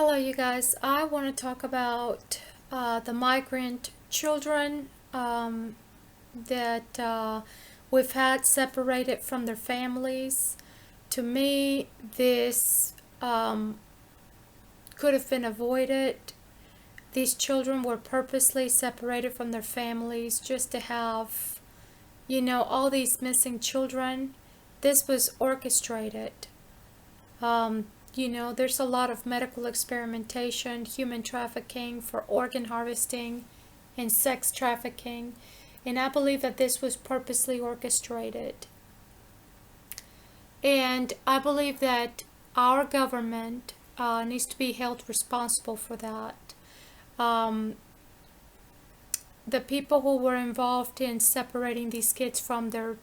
Hello, you guys. I want to talk about the migrant children that we've had separated from their families. To me, this could have been avoided. These children were purposely separated from their families just to have, all these missing children. This was orchestrated. There's a lot of medical experimentation, human trafficking for organ harvesting, and sex trafficking. And I believe that this was purposely orchestrated. And I believe that our government needs to be held responsible for that. Um, the people who were involved in separating these kids from their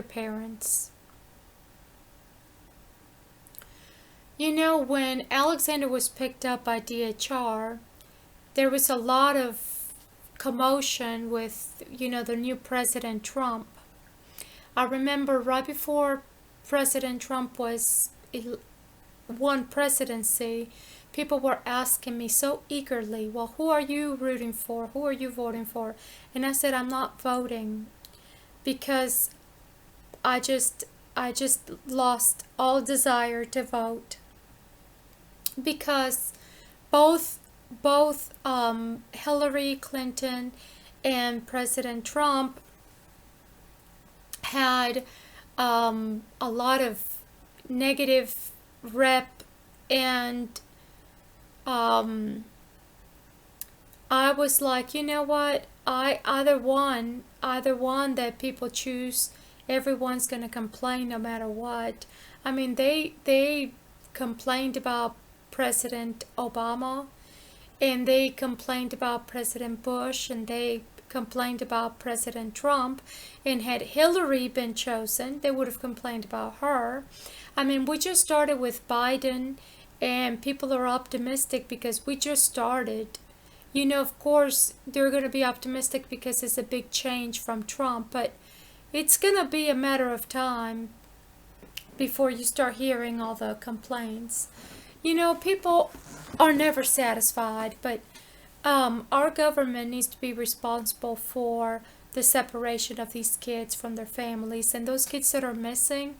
parents. When Alexander was picked up by DHR, there was a lot of commotion with, the new President Trump. I remember right before President Trump won presidency, people were asking me so eagerly, well, who are you rooting for? Who are you voting for? And I said, I'm not voting because I just lost all desire to vote. Because both Hillary Clinton and President Trump had a lot of negative rep, and I was like, you know what? Either one that people choose, everyone's gonna complain no matter what. I mean, they complained about President Obama, and they complained about President Bush, and they complained about President Trump, and had Hillary been chosen, they would have complained about her. I mean, we just started with Biden, and people are optimistic because we just started. Of course, they're going to be optimistic because it's a big change from Trump, but it's going to be a matter of time before you start hearing all the complaints. People are never satisfied, but our government needs to be responsible for the separation of these kids from their families. And those kids that are missing,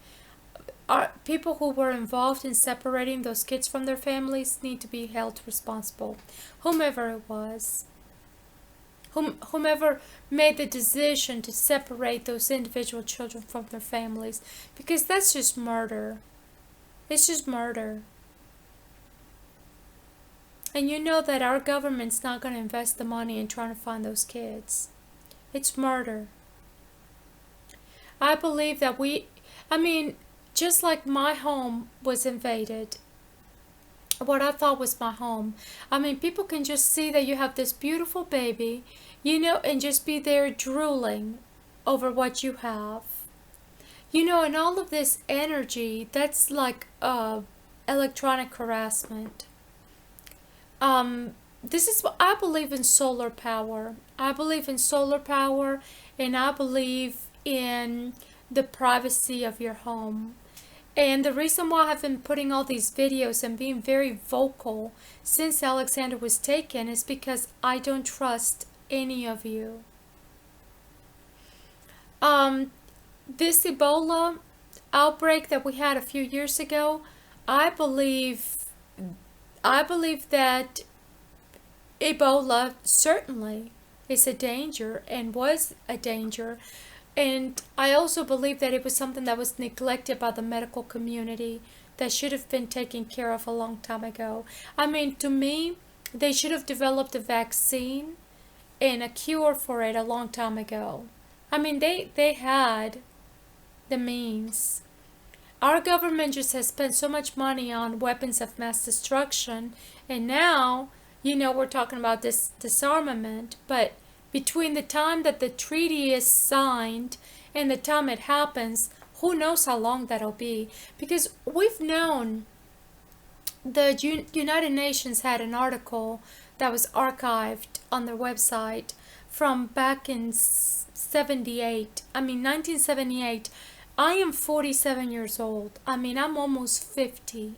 are people who were involved in separating those kids from their families need to be held responsible. Whomever it was. Whomever made the decision to separate those individual children from their families. Because that's just murder. It's just murder. And you know that our government's not going to invest the money in trying to find those kids. It's murder. I believe that just like my home was invaded, what I thought was my home. People can just see that you have this beautiful baby, and just be there drooling over what you have. And all of this energy, that's like electronic harassment. This is what I believe in: solar power. I believe in solar power, and I believe in the privacy of your home. And the reason why I've been putting all these videos and being very vocal since Alexander was taken is because I don't trust any of you. This Ebola outbreak that we had a few years ago, I believe that Ebola certainly is a danger and was a danger. And I also believe that it was something that was neglected by the medical community that should have been taken care of a long time ago. To me, they should have developed a vaccine and a cure for it a long time ago. They had the means. Our government just has spent so much money on weapons of mass destruction, and now, we're talking about this disarmament, but between the time that the treaty is signed and the time it happens, who knows how long that'll be? Because we've known, the United Nations had an article that was archived on their website from back in 1978. I am 47 years old. I'm almost 50.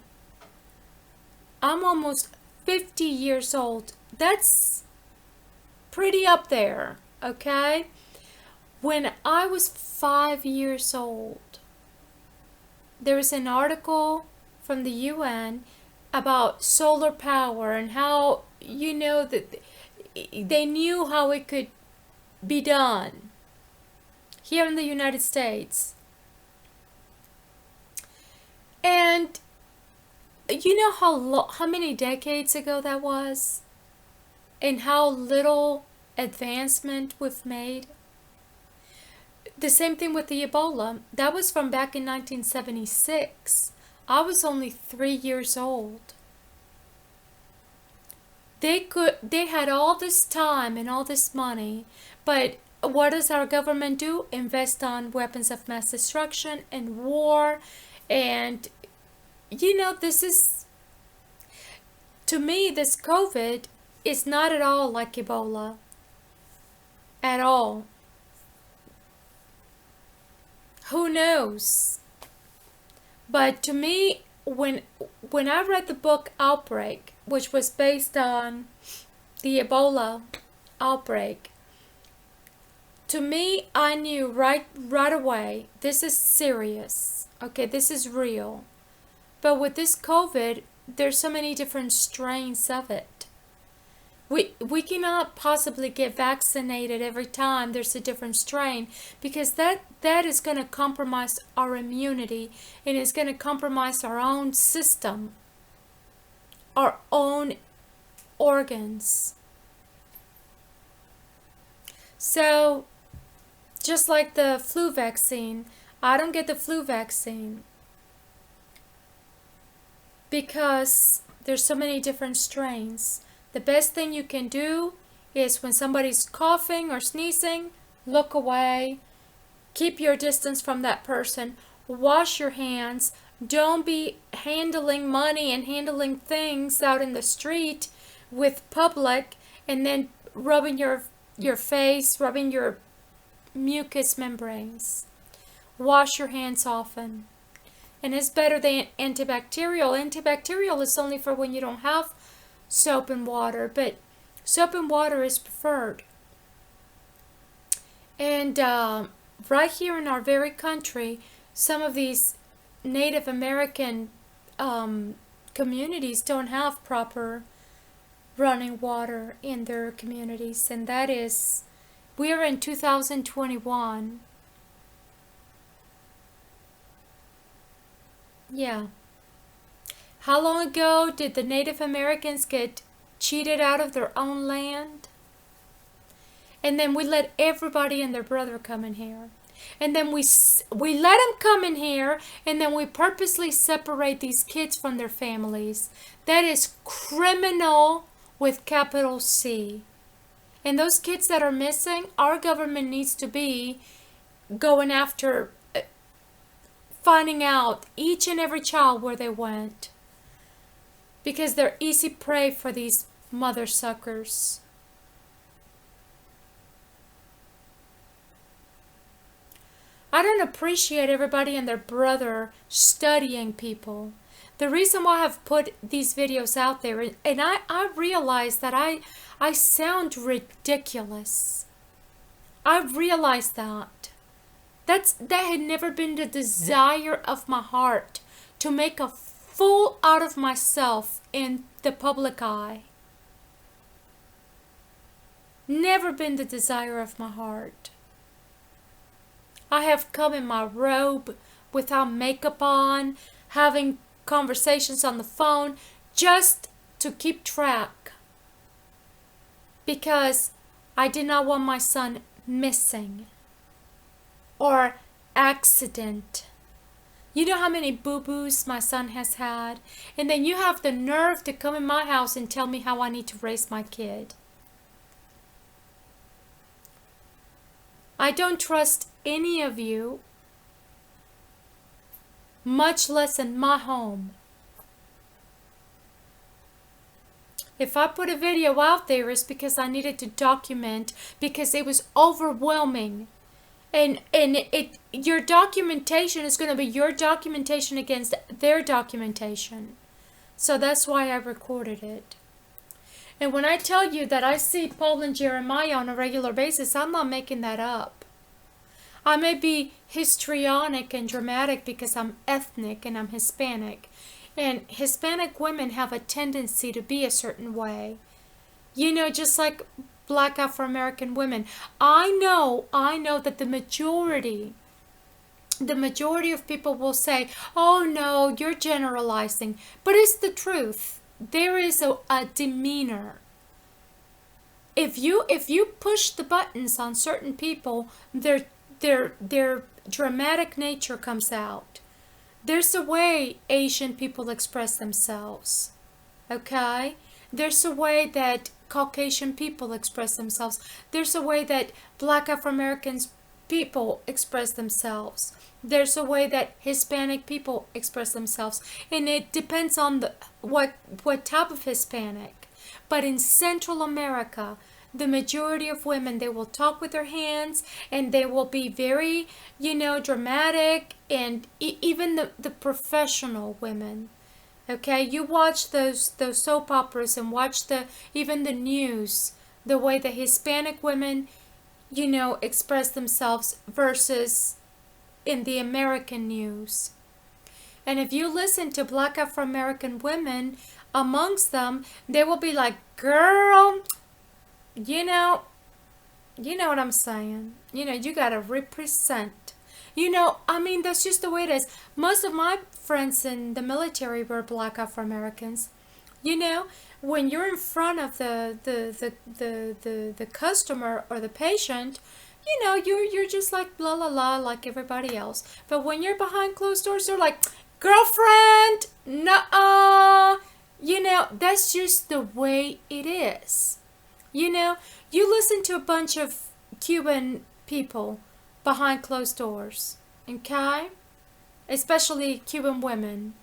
I'm almost 50 years old. That's pretty up there, okay? When I was 5 years old, there was an article from the UN about solar power and how, that they knew how it could be done here in the United States. And you know how many decades ago that was? And how little advancement we've made? The same thing with the Ebola. That was from back in 1976. I was only 3 years old. They had all this time and all this money, but what does our government do? Invest on weapons of mass destruction and war. And this is, to me, this COVID is not at all like Ebola. At all. Who knows? But to me, when I read the book Outbreak, which was based on the Ebola outbreak, to me, I knew right away, this is serious. Okay, this is real. But with this COVID, there's so many different strains of it. We cannot possibly get vaccinated every time there's a different strain, because that is going to compromise our immunity, and it's going to compromise our own system, our own organs. So, just like the flu vaccine, I don't get the flu vaccine because there's so many different strains. The best thing you can do is when somebody's coughing or sneezing, look away. Keep your distance from that person. Wash your hands. Don't be handling money and handling things out in the street with public and then rubbing your face, rubbing your mucous membranes. Wash your hands often. And it's better than antibacterial. Antibacterial is only for when you don't have soap and water, but soap and water is preferred. And right here in our very country, some of these Native American communities don't have proper running water in their communities, and that is, we are in 2021. Yeah. How long ago did the Native Americans get cheated out of their own land? And then we let everybody and their brother come in here. And then we let them come in here, and then we purposely separate these kids from their families. That is criminal with capital C. And those kids that are missing, our government needs to be going after, finding out each and every child where they went. Because they're easy prey for these mother suckers. I don't appreciate everybody and their brother studying people. The reason why I've put these videos out there, and I realize that I sound ridiculous. I realize that. That had never been the desire of my heart, to make a fool out of myself in the public eye. Never been the desire of my heart. I have come in my robe without makeup on, having conversations on the phone just to keep track, because I did not want my son missing or accident. You know how many boo-boos my son has had? And then you have the nerve to come in my house and tell me how I need to raise my kid. I don't trust any of you, much less in my home. If I put a video out there, it's because I needed to document, because it was overwhelming. And your documentation is going to be your documentation against their documentation. So that's why I recorded it. And when I tell you that I see Paul and Jeremiah on a regular basis, I'm not making that up. I may be histrionic and dramatic because I'm ethnic and I'm Hispanic. And Hispanic women have a tendency to be a certain way. Just like black Afro-American women. I know that the majority of people will say, oh no, you're generalizing. But it's the truth. There is a demeanor. If you push the buttons on certain people, their dramatic nature comes out. There's a way Asian people express themselves. Okay? There's a way that Caucasian people express themselves. There's a way that black Afro-Americans people express themselves. There's a way that Hispanic people express themselves. And it depends on what type of Hispanic. But in Central America, the majority of women, they will talk with their hands, and they will be very, dramatic, and even the professional women. Okay, you watch those soap operas and watch even the news, the way the Hispanic women, express themselves versus in the American news. And if you listen to black Afro-American women, amongst them, they will be like, girl, you know what I'm saying. You gotta represent. That's just the way it is. Most of my friends in the military were black Afro-Americans. When you're in front of the customer or the patient, you're just like blah blah blah like everybody else. But when you're behind closed doors, they're like, girlfriend, nuh-uh. That's just the way it is. You listen to a bunch of Cuban people behind closed doors, okay? Especially Cuban women.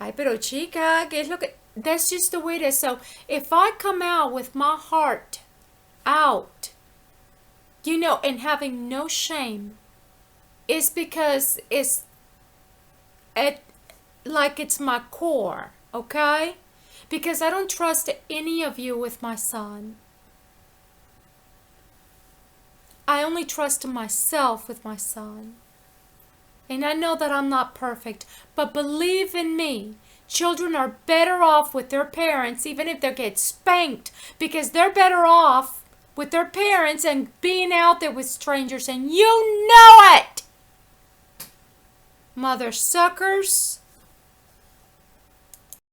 Ay, pero chica, que es lo que... That's just the way it is. So if I come out with my heart out, and having no shame, it's because it's my core, okay? Because I don't trust any of you with my son. I only trust myself with my son. And I know that I'm not perfect, but believe in me, children are better off with their parents, even if they get spanked, because they're better off with their parents and being out there with strangers, and you know it! Mother suckers.